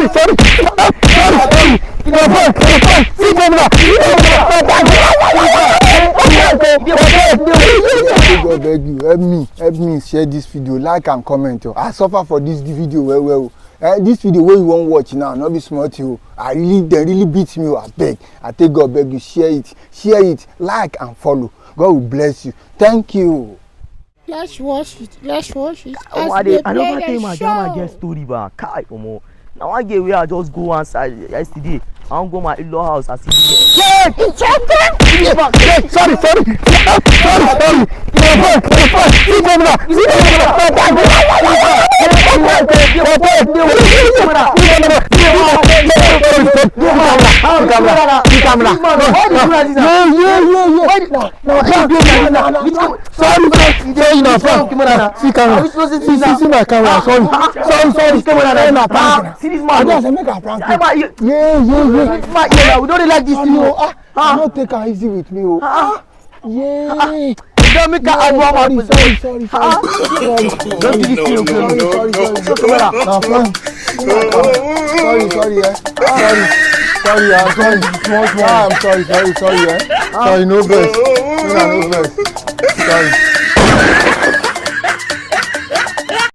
I beg you, help me share this video, like and comment. I suffer for this video well. This video where you won't watch now, not be smart you. They really beat me. I beg. I take God beg you, share it, like and follow. God will bless you. Thank you. Let's watch it. I never tell my grandma get story back. Kai, omo. Now I get where I just go outside yesterday. I don't go my in-law house. I see. Sorry. We don't like this. Don't take her easy with me. Yeah. Don't make her Sorry. Don't do this thing. Sorry, no best. Sorry.